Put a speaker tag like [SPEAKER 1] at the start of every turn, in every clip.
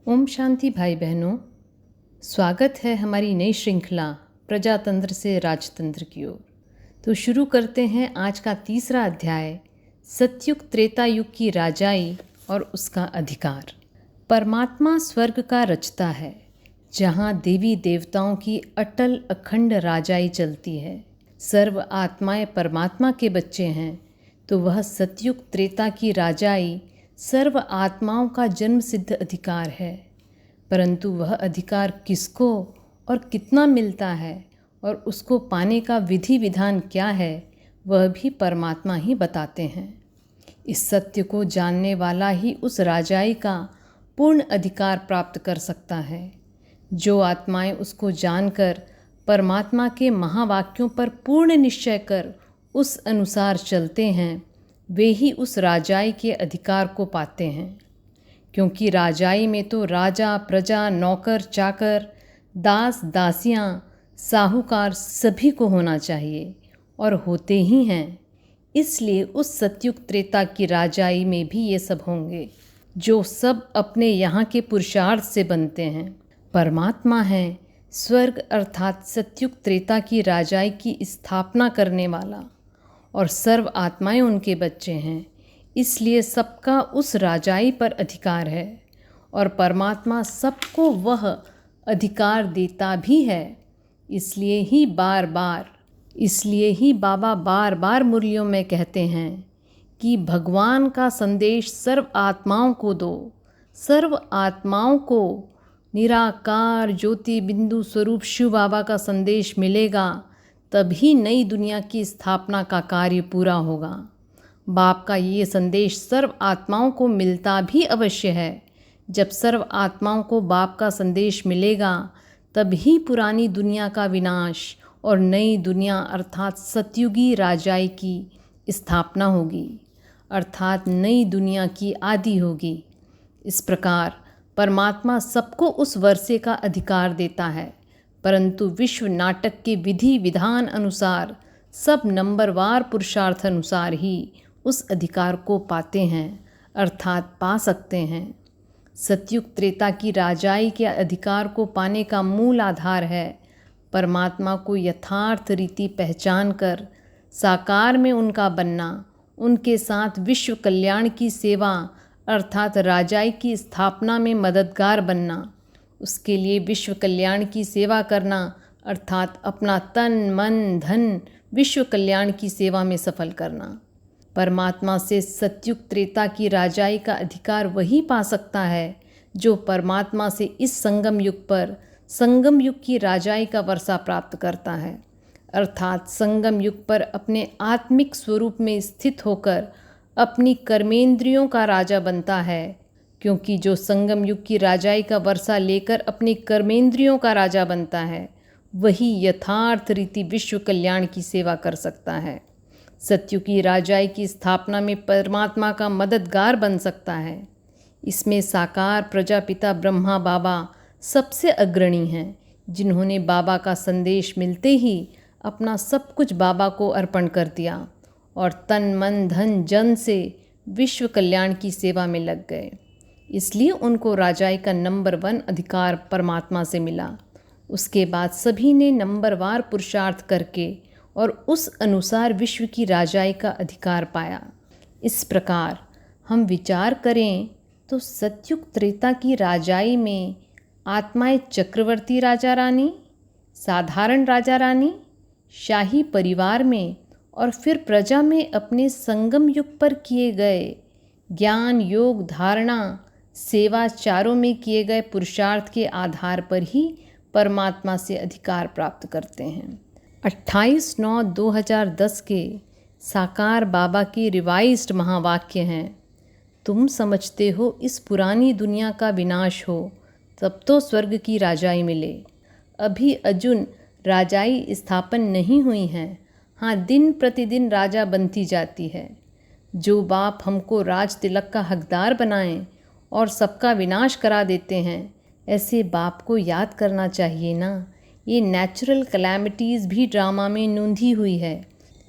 [SPEAKER 1] ओम शांति भाई बहनों, स्वागत है हमारी नई श्रृंखला प्रजातंत्र से राजतंत्र की ओर। तो शुरू करते हैं आज का तीसरा अध्याय, सतयुग त्रेता युग की राजाई और उसका अधिकार। परमात्मा स्वर्ग का रचता है, जहाँ देवी देवताओं की अटल अखंड राजाई चलती है। सर्व आत्माएं परमात्मा के बच्चे हैं, तो वह सतयुग त्रेता की राजाई सर्व आत्माओं का जन्म सिद्ध अधिकार है। परंतु वह अधिकार किसको और कितना मिलता है और उसको पाने का विधि विधान क्या है, वह भी परमात्मा ही बताते हैं। इस सत्य को जानने वाला ही उस राजाई का पूर्ण अधिकार प्राप्त कर सकता है। जो आत्माएं उसको जानकर परमात्मा के महावाक्यों पर पूर्ण निश्चय कर उस अनुसार चलते हैं, वे ही उस राजाई के अधिकार को पाते हैं। क्योंकि राजाई में तो राजा, प्रजा, नौकर, चाकर, दास, दासियां, साहूकार सभी को होना चाहिए और होते ही हैं। इसलिए उस सतयुग त्रेता की राजाई में भी ये सब होंगे, जो सब अपने यहाँ के पुरुषार्थ से बनते हैं। परमात्मा है स्वर्ग अर्थात सतयुग त्रेता की राजाई की स्थापना करने वाला, और सर्व आत्माएं उनके बच्चे हैं। इसलिए सबका उस राजाई पर अधिकार है और परमात्मा सबको वह अधिकार देता भी है। इसलिए ही बाबा बार बार मुरलियों में कहते हैं कि भगवान का संदेश सर्व आत्माओं को दो। सर्व आत्माओं को निराकार ज्योति बिंदु स्वरूप शिव बाबा का संदेश मिलेगा, तभी नई दुनिया की स्थापना का कार्य पूरा होगा। बाप का ये संदेश सर्व आत्माओं को मिलता भी अवश्य है। जब सर्व आत्माओं को बाप का संदेश मिलेगा, तभी पुरानी दुनिया का विनाश और नई दुनिया अर्थात सतयुगी राजाई की स्थापना होगी, अर्थात नई दुनिया की आदि होगी। इस प्रकार परमात्मा सबको उस वर्षे का अधिकार देता है, परंतु विश्व नाटक के विधि विधान अनुसार सब नंबरवार पुरुषार्थ अनुसार ही उस अधिकार को पाते हैं, अर्थात पा सकते हैं। सतयुग त्रेता की राजाई के अधिकार को पाने का मूल आधार है परमात्मा को यथार्थ रीति पहचान कर साकार में उनका बनना, उनके साथ विश्व कल्याण की सेवा अर्थात राजाई की स्थापना में मददगार बनना, उसके लिए विश्व कल्याण की सेवा करना अर्थात अपना तन मन धन विश्व कल्याण की सेवा में सफल करना। परमात्मा से सतयुग त्रेता की राजाई का अधिकार वही पा सकता है जो परमात्मा से इस संगम युग पर संगम युग की राजाई का वर्षा प्राप्त करता है, अर्थात संगम युग पर अपने आत्मिक स्वरूप में स्थित होकर अपनी कर्मेंद्रियों का राजा बनता है। क्योंकि जो संगम युग की राजाई का वर्षा लेकर अपने कर्मेंद्रियों का राजा बनता है, वही यथार्थ रीति विश्व कल्याण की सेवा कर सकता है। सतयुग की राजाई की स्थापना में परमात्मा का मददगार बन सकता है। इसमें साकार प्रजापिता ब्रह्मा बाबा सबसे अग्रणी हैं, जिन्होंने बाबा का संदेश मिलते ही अपना सब कुछ बाबा को अर्पण कर दिया और तन मन धन जन से विश्व कल्याण की सेवा में लग गए। इसलिए उनको राजाई का नंबर 1 अधिकार परमात्मा से मिला। उसके बाद सभी ने नंबरवार पुरुषार्थ करके और उस अनुसार विश्व की राजाई का अधिकार पाया। इस प्रकार हम विचार करें तो सतयुग त्रेता की राजाई में आत्माएं चक्रवर्ती राजा रानी, साधारण राजा रानी, शाही परिवार में और फिर प्रजा में अपने संगम युग पर किए गए ज्ञान योग धारणा सेवा चारों में किए गए पुरुषार्थ के आधार पर ही परमात्मा से अधिकार प्राप्त करते हैं। 28/9/2010 के साकार बाबा के रिवाइज्ड महावाक्य हैं, तुम समझते हो इस पुरानी दुनिया का विनाश हो तब तो स्वर्ग की राजाई मिले। अभी अजुन राजाई स्थापन नहीं हुई हैं। हाँ, दिन प्रतिदिन राजा बनती जाती है। जो बाप हमको राज तिलक का हकदार बनाएं और सबका विनाश करा देते हैं, ऐसे बाप को याद करना चाहिए ना। ये नेचुरल कैलेमिटीज़ भी ड्रामा में नूंधी हुई है,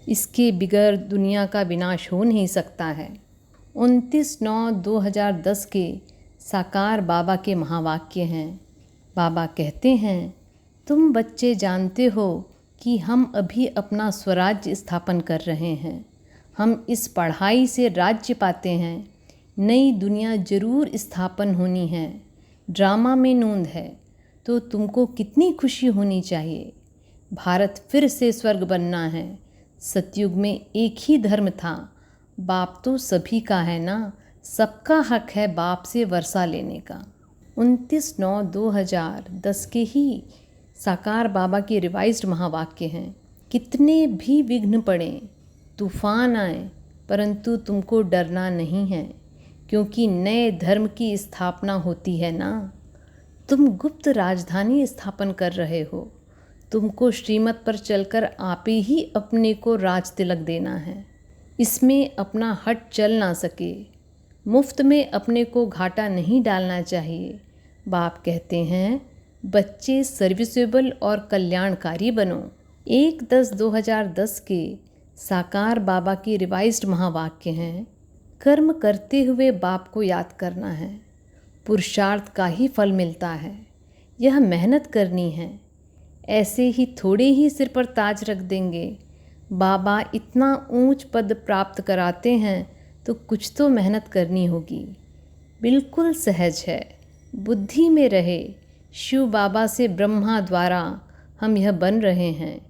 [SPEAKER 1] इसके बिगैर दुनिया का विनाश हो नहीं सकता है। 29/9/2010 के साकार बाबा के महावाक्य हैं। बाबा कहते हैं, तुम बच्चे जानते हो कि हम अभी अपना स्वराज्य स्थापन कर रहे हैं। हम इस पढ़ाई से राज्य पाते हैं। नई दुनिया जरूर स्थापन होनी है। ड्रामा में नूंद है तो तुमको कितनी खुशी होनी चाहिए। भारत फिर से स्वर्ग बनना है। सतयुग में एक ही धर्म था। बाप तो सभी का है ना, सबका हक है बाप से वर्षा लेने का। 29/9/2010 के ही साकार बाबा के रिवाइज्ड महावाक्य हैं। कितने भी विघ्न पड़ें, तूफान आए, परंतु तुमको डरना नहीं है, क्योंकि नए धर्म की स्थापना होती है ना। तुम गुप्त राजधानी स्थापन कर रहे हो। तुमको श्रीमत पर चलकर आप ही अपने को राज तिलक देना है। इसमें अपना हट चल ना सके। मुफ्त में अपने को घाटा नहीं डालना चाहिए। बाप कहते हैं, बच्चे सर्विसेबल और कल्याणकारी बनो। 1/10/2010 के साकार बाबा की रिवाइज्ड महावाक्य हैं, कर्म करते हुए बाप को याद करना है। पुरुषार्थ का ही फल मिलता है। यह मेहनत करनी है। ऐसे ही थोड़े ही सिर पर ताज रख देंगे। बाबा इतना ऊंच पद प्राप्त कराते हैं तो कुछ तो मेहनत करनी होगी। बिल्कुल सहज है, बुद्धि में रहे। शिव बाबा से ब्रह्मा द्वारा हम यह बन रहे हैं।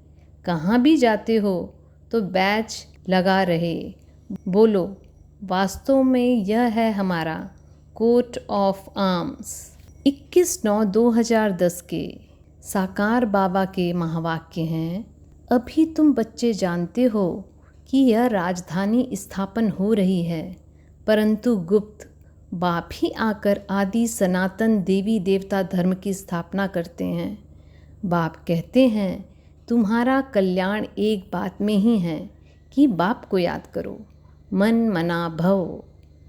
[SPEAKER 1] कहाँ भी जाते हो तो बैच लगा रहे। बोलो, वास्तव में यह है हमारा कोट ऑफ आर्म्स। 21/9/2010 के साकार बाबा के महावाक्य हैं, अभी तुम बच्चे जानते हो कि यह राजधानी स्थापन हो रही है, परंतु गुप्त बाप ही आकर आदि सनातन देवी देवता धर्म की स्थापना करते हैं। बाप कहते हैं, तुम्हारा कल्याण एक बात में ही है कि बाप को याद करो। मन मना भव।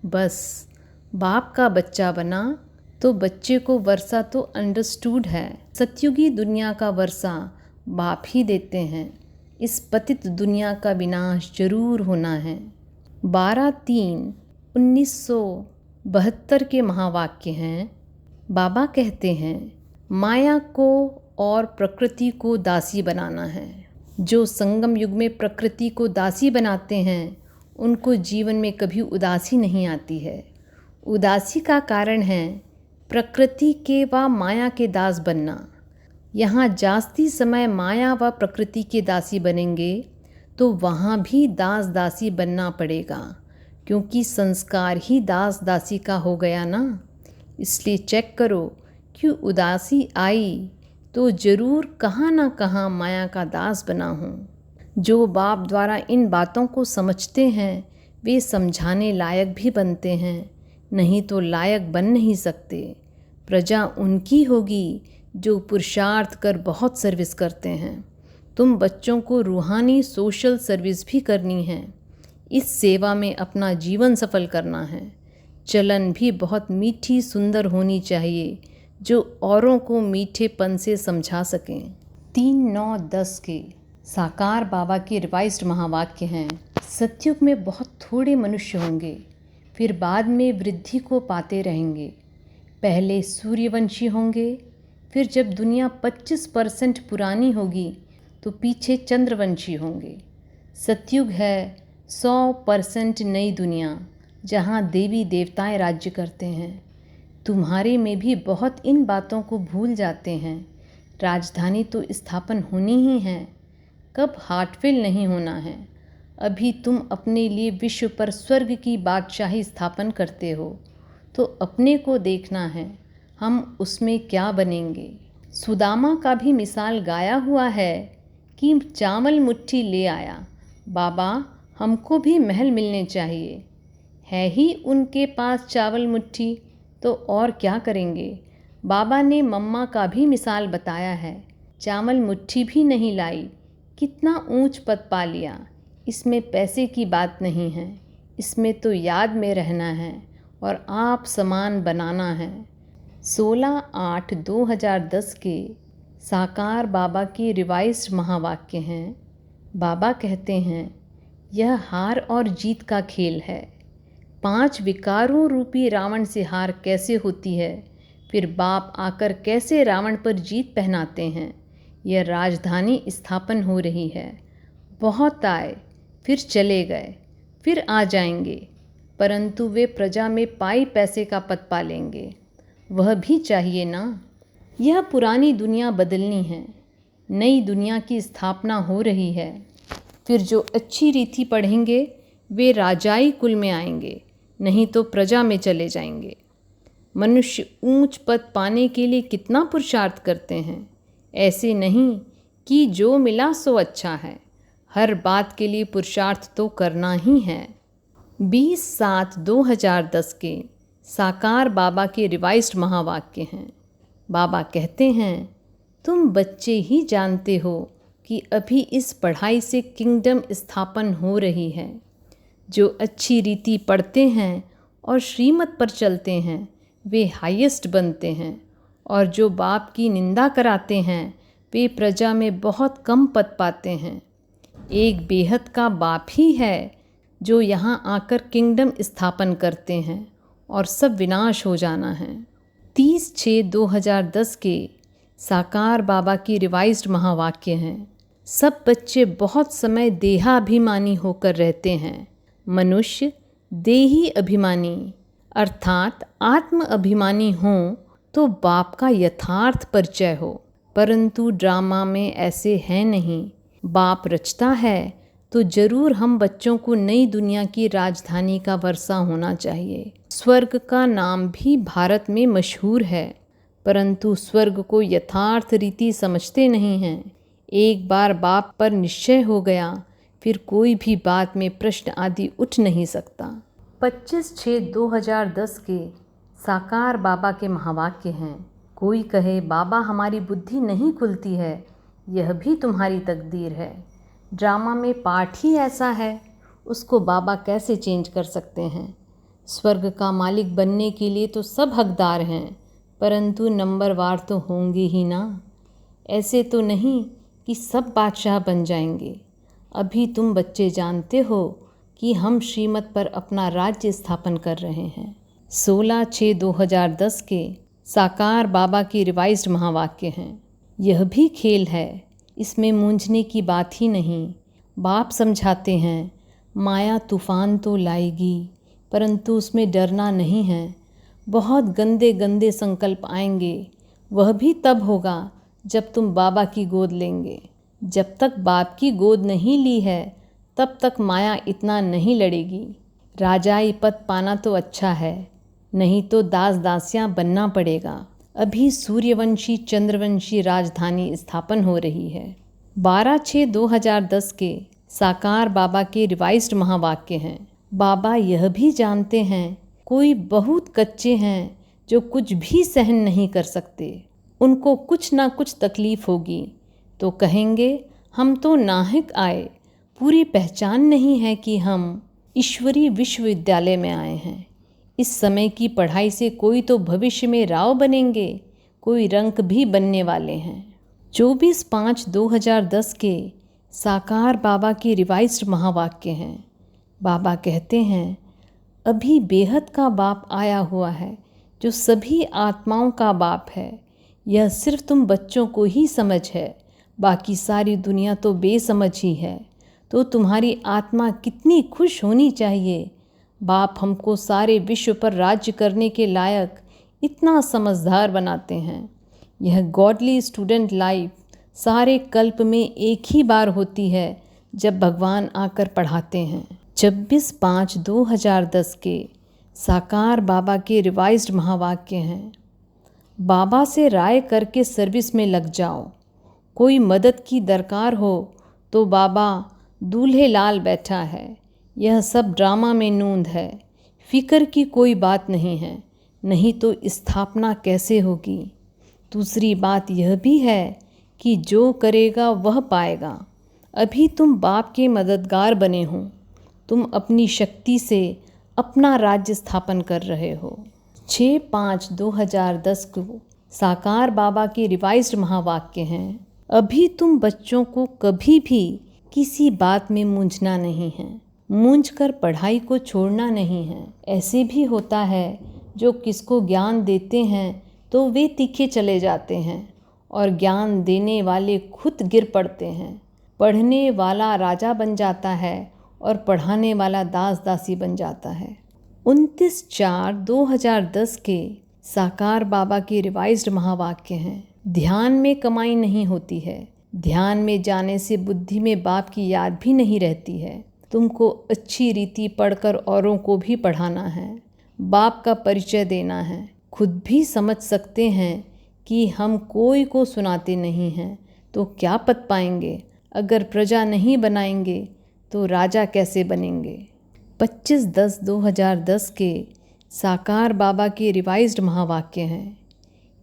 [SPEAKER 1] बस बाप का बच्चा बना तो बच्चे को वर्षा तो अंडरस्टूड है। सतयुगी दुनिया का वर्षा बाप ही देते हैं। इस पतित दुनिया का विनाश जरूर होना है। 12/3/1972 के महावाक्य हैं। बाबा कहते हैं, माया को और प्रकृति को दासी बनाना है। जो संगम युग में प्रकृति को दासी बनाते हैं उनको जीवन में कभी उदासी नहीं आती है। उदासी का कारण है प्रकृति के व माया के दास बनना। यहाँ जास्ती समय माया व प्रकृति के दासी बनेंगे तो वहाँ भी दास दासी बनना पड़ेगा, क्योंकि संस्कार ही दास दासी का हो गया ना। इसलिए चेक करो कि उदासी आई तो ज़रूर कहाँ ना कहाँ माया का दास बना हूँ। जो बाप द्वारा इन बातों को समझते हैं वे समझाने लायक भी बनते हैं, नहीं तो लायक बन नहीं सकते। प्रजा उनकी होगी जो पुरुषार्थ कर बहुत सर्विस करते हैं। तुम बच्चों को रूहानी सोशल सर्विस भी करनी है। इस सेवा में अपना जीवन सफल करना है। चलन भी बहुत मीठी सुंदर होनी चाहिए जो औरों को मीठेपन से समझा सकें। 3/9/10 के साकार बाबा के रिवाइज्ड महावाक्य हैं, सतयुग में बहुत थोड़े मनुष्य होंगे, फिर बाद में वृद्धि को पाते रहेंगे। पहले सूर्यवंशी होंगे, फिर जब दुनिया 25% पुरानी होगी तो पीछे चंद्रवंशी होंगे। सतयुग है 100% नई दुनिया, जहाँ देवी देवताएं राज्य करते हैं। तुम्हारे में भी बहुत इन बातों को भूल जाते हैं। राजधानी तो स्थापन होनी ही है, कब हार्टफिल नहीं होना है। अभी तुम अपने लिए विश्व पर स्वर्ग की बादशाही स्थापन करते हो, तो अपने को देखना है हम उसमें क्या बनेंगे। सुदामा का भी मिसाल गाया हुआ है कि चावल मुट्ठी ले आया। बाबा, हमको भी महल मिलने चाहिए। है ही उनके पास चावल मुट्ठी, तो और क्या करेंगे। बाबा ने मम्मा का भी मिसाल बताया है, चावल मुट्ठी भी नहीं लाई, कितना ऊंच पद पा लिया। इसमें पैसे की बात नहीं है, इसमें तो याद में रहना है और आप समान बनाना है। 16/8/2010 के साकार बाबा के रिवाइज्ड महावाक्य हैं। बाबा कहते हैं, यह हार और जीत का खेल है। 5 विकारों रूपी रावण से हार कैसे होती है, फिर बाप आकर कैसे रावण पर जीत पहनाते हैं। यह राजधानी स्थापन हो रही है। बहुत आए, फिर चले गए, फिर आ जाएंगे, परंतु वे प्रजा में पाई पैसे का पद पालेंगे। वह भी चाहिए ना। यह पुरानी दुनिया बदलनी है, नई दुनिया की स्थापना हो रही है। फिर जो अच्छी रीति पढ़ेंगे वे राजाई कुल में आएंगे, नहीं तो प्रजा में चले जाएंगे। मनुष्य ऊंच पद पाने के लिए कितना पुरुषार्थ करते हैं। ऐसे नहीं कि जो मिला सो अच्छा है, हर बात के लिए पुरुषार्थ तो करना ही है। 20/7/2010 के साकार बाबा के रिवाइज्ड महावाक्य हैं। बाबा कहते हैं, तुम बच्चे ही जानते हो कि अभी इस पढ़ाई से किंगडम स्थापन हो रही है। जो अच्छी रीति पढ़ते हैं और श्रीमत पर चलते हैं वे हाईएस्ट बनते हैं, और जो बाप की निंदा कराते हैं वे प्रजा में बहुत कम पद पाते हैं। एक बेहद का बाप ही है जो यहाँ आकर किंगडम स्थापन करते हैं और सब विनाश हो जाना है। 30/6/2010 के साकार बाबा की रिवाइज्ड महावाक्य हैं। सब बच्चे बहुत समय देहाभिमानी होकर रहते हैं। मनुष्य देही अभिमानी अर्थात आत्म अभिमानी हों तो बाप का यथार्थ परिचय हो, परंतु ड्रामा में ऐसे है नहीं। बाप रचता है तो जरूर हम बच्चों को नई दुनिया की राजधानी का वर्षा होना चाहिए। स्वर्ग का नाम भी भारत में मशहूर है, परंतु स्वर्ग को यथार्थ रीति समझते नहीं हैं। एक बार बाप पर निश्चय हो गया फिर कोई भी बात में प्रश्न आदि उठ नहीं सकता। 25/6/2010 के साकार बाबा के महावाक्य हैं। कोई कहे बाबा हमारी बुद्धि नहीं खुलती है, यह भी तुम्हारी तकदीर है। ड्रामा में पाठ ही ऐसा है, उसको बाबा कैसे चेंज कर सकते हैं। स्वर्ग का मालिक बनने के लिए तो सब हकदार हैं, परंतु नंबरवार तो होंगे ही ना। ऐसे तो नहीं कि सब बादशाह बन जाएंगे। अभी तुम बच्चे जानते हो कि हम श्रीमत पर अपना राज्य स्थापन कर रहे हैं। 16/6/2010 के साकार बाबा की रिवाइज्ड महावाक्य हैं। यह भी खेल है, इसमें मूंझने की बात ही नहीं। बाप समझाते हैं, माया तूफान तो लाएगी, परंतु उसमें डरना नहीं है। बहुत गंदे गंदे संकल्प आएंगे, वह भी तब होगा जब तुम बाबा की गोद लेंगे। जब तक बाप की गोद नहीं ली है तब तक माया इतना नहीं लड़ेगी। राजाई पद पाना तो अच्छा है, नहीं तो दास दासियां बनना पड़ेगा। अभी सूर्यवंशी चंद्रवंशी राजधानी स्थापन हो रही है। 12/6/2010 के साकार बाबा के रिवाइज्ड महावाक्य हैं। बाबा यह भी जानते हैं कोई बहुत कच्चे हैं जो कुछ भी सहन नहीं कर सकते। उनको कुछ ना कुछ तकलीफ होगी तो कहेंगे हम तो नाहक आए, पूरी पहचान नहीं है कि हम ईश्वरीय विश्वविद्यालय में आए हैं। इस समय की पढ़ाई से कोई तो भविष्य में राव बनेंगे, कोई रंक भी बनने वाले हैं। 24/5/2010 के साकार बाबा की रिवाइज्ड महावाक्य हैं। बाबा कहते हैं, अभी बेहद का बाप आया हुआ है जो सभी आत्माओं का बाप है। यह सिर्फ तुम बच्चों को ही समझ है, बाकी सारी दुनिया तो बेसमझ ही है। तो तुम्हारी आत्मा कितनी खुश होनी चाहिए। बाप हमको सारे विश्व पर राज्य करने के लायक इतना समझदार बनाते हैं। यह गॉडली स्टूडेंट लाइफ सारे कल्प में एक ही बार होती है जब भगवान आकर पढ़ाते हैं। 26/5/2010 के साकार बाबा के रिवाइज्ड महावाक्य हैं। बाबा से राय करके सर्विस में लग जाओ। कोई मदद की दरकार हो तो बाबा दूल्हे लाल बैठा है। यह सब ड्रामा में नूंद है, फिक्र की कोई बात नहीं है, नहीं तो स्थापना कैसे होगी। दूसरी बात यह भी है कि जो करेगा वह पाएगा। अभी तुम बाप के मददगार बने हो, तुम अपनी शक्ति से अपना राज्य स्थापन कर रहे हो। 6/5/2010 को साकार बाबा के रिवाइज्ड महावाक्य हैं। अभी तुम बच्चों को कभी भी किसी बात में मूंझना नहीं है। मूंझकर पढ़ाई को छोड़ना नहीं है। ऐसे भी होता है जो किसको ज्ञान देते हैं तो वे तीखे चले जाते हैं और ज्ञान देने वाले खुद गिर पड़ते हैं। पढ़ने वाला राजा बन जाता है और पढ़ाने वाला दास दासी बन जाता है। 29/4/2010 के साकार बाबा के रिवाइज्ड महावाक्य हैं। ध्यान में कमाई नहीं होती है। ध्यान में जाने से बुद्धि में बाप की याद भी नहीं रहती है। तुमको अच्छी रीति पढ़कर औरों को भी पढ़ाना है, बाप का परिचय देना है। खुद भी समझ सकते हैं कि हम कोई को सुनाते नहीं हैं तो क्या पद पाएंगे। अगर प्रजा नहीं बनाएंगे तो राजा कैसे बनेंगे। 25/10/2010 के साकार बाबा के रिवाइज्ड महावाक्य हैं।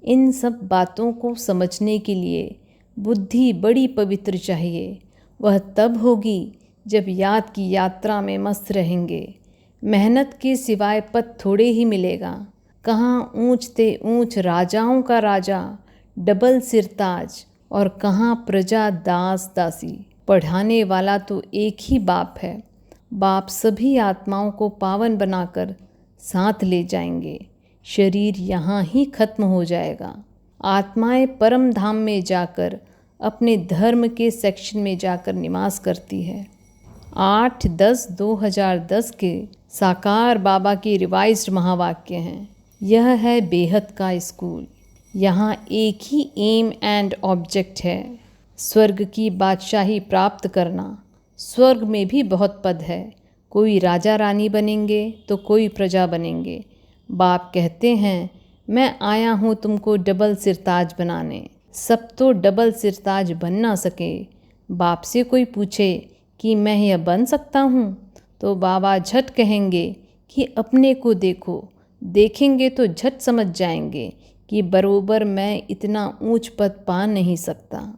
[SPEAKER 1] इन सब बातों को समझने के लिए बुद्धि बड़ी पवित्र चाहिए। वह तब होगी जब याद की यात्रा में मस्त रहेंगे। मेहनत के सिवाय पद थोड़े ही मिलेगा। कहाँ ऊंचते ऊंच राजाओं का राजा डबल सिरताज और कहाँ प्रजा दास दासी। पढ़ाने वाला तो एक ही बाप है। बाप सभी आत्माओं को पावन बनाकर साथ ले जाएंगे। शरीर यहाँ ही खत्म हो जाएगा। आत्माएं परम धाम में जाकर अपने धर्म के सेक्शन में जाकर निवास करती है। 8/10/2010 के साकार बाबा के रिवाइज्ड महावाक्य हैं। यह है बेहद का स्कूल। यहाँ एक ही एम एंड ऑब्जेक्ट है, स्वर्ग की बादशाही प्राप्त करना। स्वर्ग में भी बहुत पद है। कोई राजा रानी बनेंगे तो कोई प्रजा बनेंगे। बाप कहते हैं मैं आया हूँ तुमको डबल सिरताज बनाने। सब तो डबल सिरताज बन ना सके। बाप से कोई पूछे कि मैं यह बन सकता हूँ तो बाबा झट कहेंगे कि अपने को देखो। देखेंगे तो झट समझ जाएंगे कि बरोबर मैं इतना ऊंच पद पा नहीं सकता।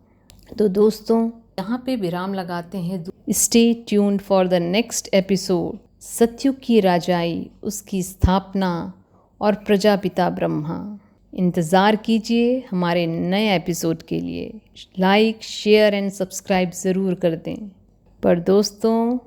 [SPEAKER 1] तो दोस्तों यहाँ पे विराम लगाते हैं। Stay tuned for the next episode. सतयुग की राजाई, उसकी स्थापना और प्रजापिता ब्रह्मा। इंतज़ार कीजिए हमारे नए एपिसोड के लिए। लाइक शेयर एंड सब्सक्राइब ज़रूर कर दें। पर दोस्तों